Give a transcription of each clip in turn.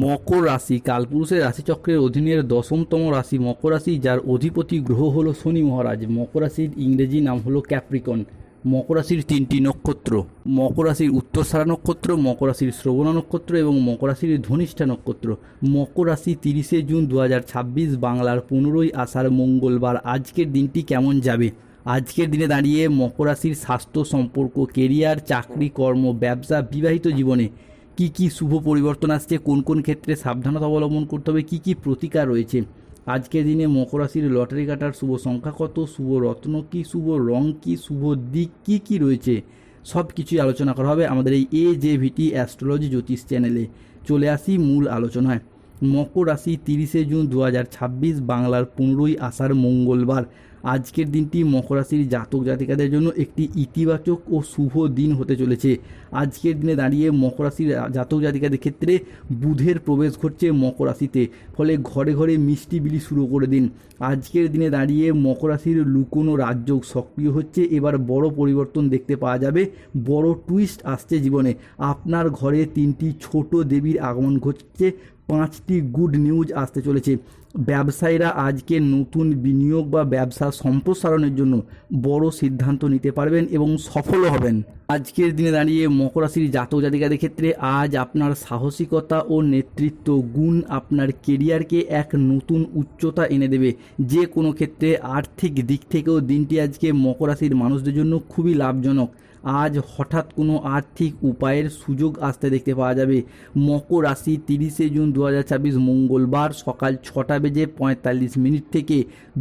মকর রাশি কালপুরুষের রাশিচক্রের অধীনের 10তম রাশি মকর রাশি, যার অধিপতি গ্রহ হলো শনি মহারাজ। মকর রাশির ইংরেজি নাম হলো ক্যাপ্রিকন। মকর রাশির 3টি নক্ষত্র: মকর রাশির উত্তরসারা নক্ষত্র, মকর রাশির শ্রবণা নক্ষত্র এবং মকর রাশির ধনিষ্ঠা নক্ষত্র। মকর রাশি 30শে জুন 2026 বাংলার 15ই আষাঢ় মঙ্গলবার। আজকের দিনটি কেমন যাবে? আজকের দিনে দাঁড়িয়ে মকর রাশির স্বাস্থ্য, সম্পর্ক, কেরিয়ার, চাকরি, কর্ম, ব্যবসা, বিবাহিত জীবনে কি কি শুভ পরিবর্তন আসছে, কোন কোন ক্ষেত্রে সাবধানতা অবলম্বন করতে হবে, কি কি প্রতিকার রয়েছে। আজকের দিনে মকর রাশির লটারি কাটার শুভ সংখ্যা কত, শুভ রত্ন কি, শুভ রং কি, শুভ দিক কি কি রয়েছে, সব কিছুই আলোচনা করা হবে আমাদের এই AJVT অ্যাস্ট্রোলজি জ্যোতিষ চ্যানেলে। চলে আসি মূল আলোচনায়। মকর রাশি 30শে জুন 2026 বাংলার 15ই আষাঢ় মঙ্গলবার। আজকের দিনটি মকর রাশির জাতক জাতিকাদের জন্য একটি ইতিবাচক ও শুভ দিন হতে চলেছে। আজকের দিনে দাঁড়িয়ে মকর রাশির জাতক জাতিকাদের ক্ষেত্রে বুধের প্রবেশ ঘটছে মকর রাশিতে, ফলে ঘরে ঘরে মিষ্টি বিলি শুরু করে দিন। আজকের দিনে দাঁড়িয়ে মকর রাশির লুকোনো রাজযোগ সক্রিয় হচ্ছে। এবার বড় পরিবর্তন দেখতে পাওয়া যাবে, বড় টুইস্ট আসছে জীবনে। আপনার ঘরে 3টি ছোট দেবীর আগমন ঘটছে, 5টি গুড নিউজ আসতে চলেছে। ব্যবসায়ীরা আজকে নতুন বিনিয়োগ বা ব্যবসা সম্প্রসারণের জন্য বড় সিদ্ধান্ত নিতে পারবেন এবং সফল হবেন। আজকের দিনে দাঁড়িয়ে মকর রাশির জাতক জাতিকাদের ক্ষেত্রে আজ আপনার সাহসিকতা ও নেতৃত্ব গুণ আপনার কেরিয়ারকে এক নতুন উচ্চতা এনে দেবে। যে কোনো ক্ষেত্রে আর্থিক দিক থেকেও দিনটি আজকে মকর রাশির মানুষদের জন্য খুবই লাভজনক। আজ হঠাৎ কোনো আর্থিক উপায়ের সুযোগ আসতে দেখতে পাওয়া যাবে। মকর রাশি 30শে জুন 2026 মঙ্গলবার সকাল 6:45 থেকে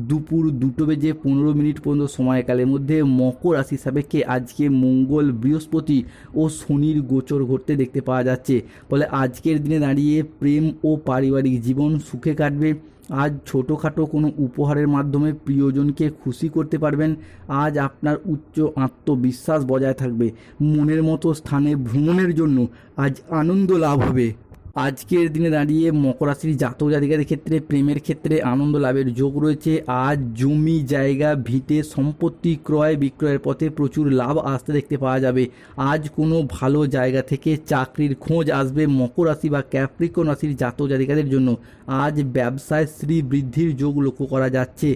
দুপুর 2:15 পর্যন্ত সময়কালের মধ্যে মকর রাশি সাপেক্ষে আজকে মঙ্গল, বৃহস্পতি ও শনির গোচর ঘটতে দেখতে পাওয়া যাচ্ছে। ফলে আজকের দিনে দাঁড়িয়ে প্রেম ও পারিবারিক জীবন সুখে কাটবে। আজ ছোটোখাটো কোনো উপহারের মাধ্যমে প্রিয়জনকে খুশি করতে পারবেন। আজ আপনার উচ্চ আত্মবিশ্বাস বজায় থাকবে। মনের মতো স্থানে ভ্রমণের জন্য আজ আনন্দ লাভ হবে। আজকের দিনে দাঁড়িয়ে মকর রাশির জাতক জাতিকাদের ক্ষেত্রে প্রেমের ক্ষেত্রে আনন্দ লাভের যোগ রয়েছে। আজ জমি, জায়গা, ভিটে, সম্পত্তি ক্রয় বিক্রয়ের পথে প্রচুর লাভ আসতে দেখতে পাওয়া যাবে। আজ কোনো ভালো জায়গা থেকে চাকরির খোঁজ আসবে মকর রাশি বা ক্যাপ্রিকন রাশির জাতক জাতিকাদের জন্য। আজ ব্যবসায় শ্রীবৃদ্ধির যোগ লক্ষ্য করা যাচ্ছে।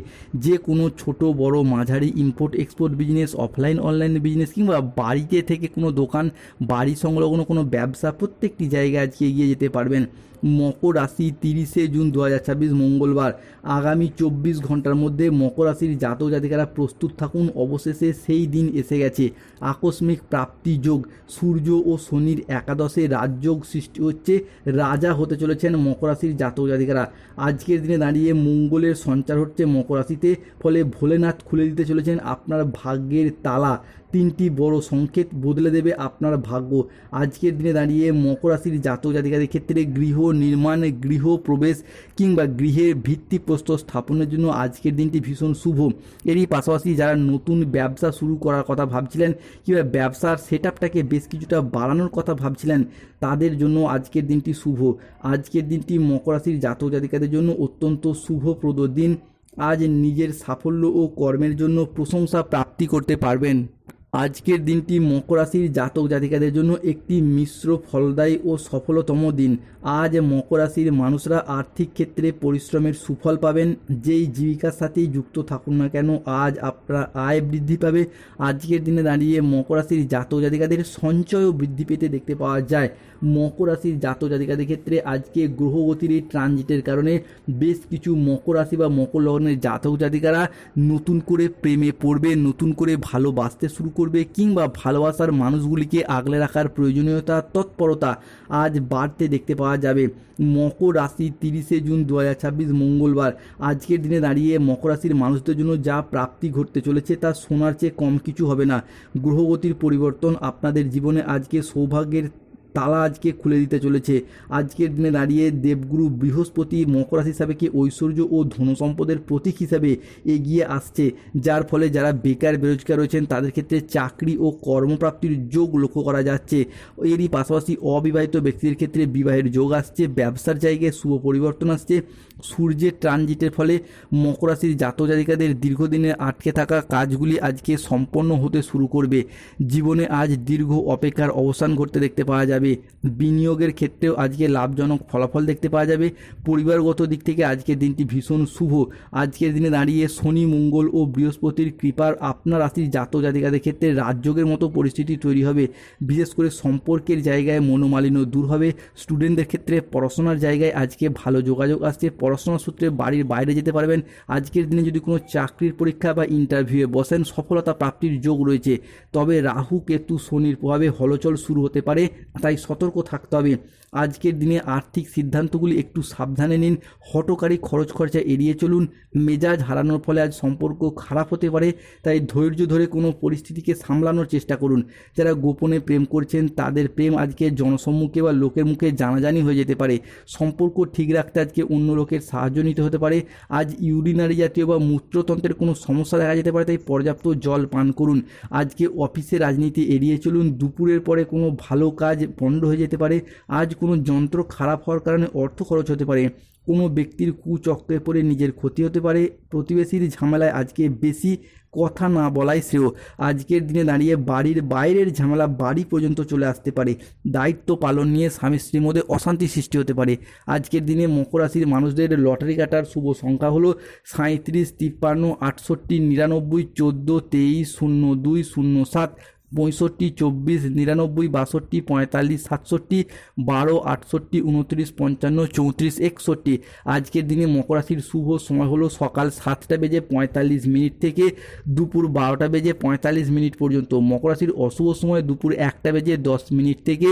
যে কোনো ছোট বড় মাঝারি import export business, offline online business কিংবা বাড়িতে থেকে কোনো দোকান, বাড়ি সংলগ্ন কোনো ব্যবসা, প্রত্যেকটি জায়গায় আজকে এগিয়ে যেতে পারবেন। মকর রাশি 30শে জুন 2026 মঙ্গলবার। আগামী 24 ঘন্টার মধ্যে মকর রাশির জাতক জাতিকারা প্রস্তুত থাকুন। অবশেষে সেই দিন এসে গেছে। আকস্মিক প্রাপ্তি যোগ, সূর্য ও শনির একাদশে রাজযোগ সৃষ্টি হচ্ছে। রাজা হতে চলেছেন মকর রাশির জাতক জাতিকারা। আজকের দিনে দাঁড়িয়ে মঙ্গলের সঞ্চার হচ্ছে মকর রাশিতে, ফলে ভোলেনাথ খুলে দিতে চলেছেন আপনার ভাগ্যের তালা। 3টি বড় সংকেত বদলে দেবে আপনার ভাগ্য। আজকের দিনে দাঁড়িয়ে মকর রাশির জাতক জাতিকাদের ক্ষেত্রে গৃহ নির্মাণ, গৃহ প্রবেশ কিংবা গৃহের ভিত্তিপ্রস্তর স্থাপনের জন্য আজকের দিনটি ভীষণ শুভ। এরই পাশাপাশি যারা নতুন ব্যবসা শুরু করার কথা ভাবছিলেন কিংবা ব্যবসার সেটআপটাকে বেশ কিছুটা বাড়ানোর কথা ভাবছিলেন, তাদের জন্য আজকের দিনটি শুভ। আজকের দিনটি মকর রাশির জাতক জাতিকাদের জন্য অত্যন্ত শুভপ্রদ দিন। আজ নিজের সাফল্য ও কর্মের জন্য প্রশংসা প্রাপ্তি করতে পারবেন। আজকের দিনটি মকর রাশির জাতক জাতিকাদের জন্য একটি মিশ্র ফলদায়ী ও সফলতম দিন। আজ মকর রাশির মানুষরা আর্থিক ক্ষেত্রে পরিশ্রমের সুফল পাবেন। যেই জীবিকার সাথেই যুক্ত থাকুন না কেন, আজ আপনার আয় বৃদ্ধি পাবে। আজকের দিনে দাঁড়িয়ে মকর রাশির জাতক জাতিকাদের সঞ্চয়ও বৃদ্ধি পেতে দেখতে পাওয়া যায়। মকর রাশির জাতক জাতিকাদের ক্ষেত্রে আজকে গ্রহগতির এই ট্রানজিটের কারণে বেশ কিছু মকর রাশি বা মকর লগ্নের জাতক জাতিকারা নতুন করে প্রেমে পড়বে, নতুন করে ভালোবাসতে শুরু করবে কিংবা ভালোবাসার মানুষগুলিকে আগলে রাখার প্রয়োজনীয়তা, তৎপরতা আজ বাড়তে দেখতে পাওয়া যাবে। মকর রাশি 30শে জুন 2026 মঙ্গলবার। আজকের দিনে দাঁড়িয়ে মকর রাশির মানুষদের জন্য যা প্রাপ্তি ঘটতে চলেছে তা সোনার চেয়ে কম কিছু হবে না। গ্রহগতির পরিবর্তন আপনাদের জীবনে আজকে সৌভাগ্যের তালা আজকে খুলে দিতে চলেছে। আজকের দিনে দাঁড়িয়ে দেবগুরু বৃহস্পতি মকর রাশি হিসাবে কি ঐশ্বর্য ও ধনসম্পদের প্রতীক হিসাবে এগিয়ে আসছে, যার ফলে যারা বেকার বেরোজগার রয়েছেন তাদের ক্ষেত্রে চাকরি ও কর্মপ্রাপ্তির যোগ লক্ষ্য করা যাচ্ছে। এরই পাশাপাশি অবিবাহিত ব্যক্তিদের ক্ষেত্রে বিবাহের যোগ আসছে। ব্যবসার জায়গায় শুভ পরিবর্তন আসছে। সূর্যের ট্রানজিটের ফলে মকর রাশির জাতক জাতিকাদের দীর্ঘদিনের আটকে থাকা কাজগুলি আজকে সম্পন্ন হতে শুরু করবে। জীবনে আজ দীর্ঘ অপেক্ষার অবসান ঘটতে দেখতে পাওয়া যাবে। হবে। বিনিয়োগের ক্ষেত্রেও আজকে লাভজনক ফলাফল দেখতে পাওয়া যাবে। পরিবারগত দিক থেকে আজকের দিনটি ভীষণ শুভ। আজকের দিনে দাঁড়িয়ে শনি, মঙ্গল ও বৃহস্পতির কৃপার আপনার রাশির জাতক জাতিকাদের ক্ষেত্রে রাজযোগের মতো পরিস্থিতি তৈরি হবে। বিশেষ করে সম্পর্কের জায়গায় মনোমালিন্য দূর হবে। স্টুডেন্টদের ক্ষেত্রে পড়াশোনার জায়গায় আজকে ভালো যোগাযোগ আসছে। পড়াশোনার সূত্রে বাড়ির বাইরে যেতে পারবেন। আজকের দিনে যদি কোনো চাকরির পরীক্ষা বা ইন্টারভিউয়ে বসেন, সফলতা প্রাপ্তির যোগ রয়েছে। তবে রাহু, কেতু, শনির প্রভাবে হলচল শুরু হতে পারে, তাই সতর্ক থাকতে হবে। আজকের দিনে আর্থিক সিদ্ধান্তগুলি একটু সাবধানে নিন। হঠকারী খরচ খরচা এড়িয়ে চলুন। মেজাজ হারানোর ফলে আজ সম্পর্ক খারাপ হতে পারে, তাই ধৈর্য ধরে কোনো পরিস্থিতিকে সামলানোর চেষ্টা করুন। যারা গোপনে প্রেম করছেন তাদের প্রেম আজকে জনসম্মুখে বা লোকের মুখে জানাজানি হয়ে যেতে পারে। সম্পর্ক ঠিক রাখতে আজকে অন্য লোকের সাহায্য নিতে হতে পারে। আজ ইউরিনারি জাতীয় বা মূত্রতন্ত্রের কোনো সমস্যা দেখা যেতে পারে, তাই পর্যাপ্ত জল পান করুন। আজকে অফিসে রাজনীতি এড়িয়ে চলুন। দুপুরের পরে কোনো ভালো কাজ পণ্ড হয়ে যেতে পারে। আজ কোনো যন্ত্র খারাপ হওয়ার কারণে অর্থ খরচ হতে পারে। কোনো ব্যক্তির কুচক্রে পড়ে নিজের ক্ষতি হতে পারে। প্রতিবেশীর ঝামেলায় আজকে বেশি কথা না বলাই শ্রেয়। আজকের দিনে দাঁড়িয়ে বাড়ির বাইরের ঝামেলা বাড়ি পর্যন্ত চলে আসতে পারে। দায়িত্ব পালন নিয়ে স্বামী স্ত্রীর মধ্যে অশান্তি সৃষ্টি হতে পারে। আজকের দিনে মকর রাশির মানুষদের লটারি কাটার শুভ সংখ্যা হলো 37, 53, 68, 99, 14, 23, 02, 07, 65, 24, 99, 62, 45, 67, 12, 68, 29, 55, 34, 61। আজকের দিনে মকর রাশির শুভ সময় হলো সকাল 7:45 থেকে দুপুর 12:45 পর্যন্ত। মকর রাশির অশুভ সময় দুপুর 1:10 থেকে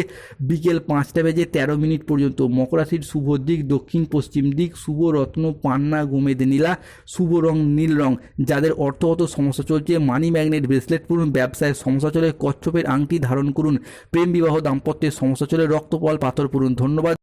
বিকেল 5:13 পর্যন্ত। মকর রাশির শুভ দিক দক্ষিণ পশ্চিম দিক। শুভ রত্ন পান্না গোমেদ নীলা। শুভ রং নীল রং। যাদের অর্থগত সমস্যা চলছে মানি ম্যাগনেট ব্রেসলেট পরুন। ব্যবসায় সমস্যা চলে কচ্ছপের আংটি ধারণ করুন। প্রেম বিবাহ দাম্পত্যের সমস্যা চলে রক্তপাল পাথর পরুন। ধন্যবাদ।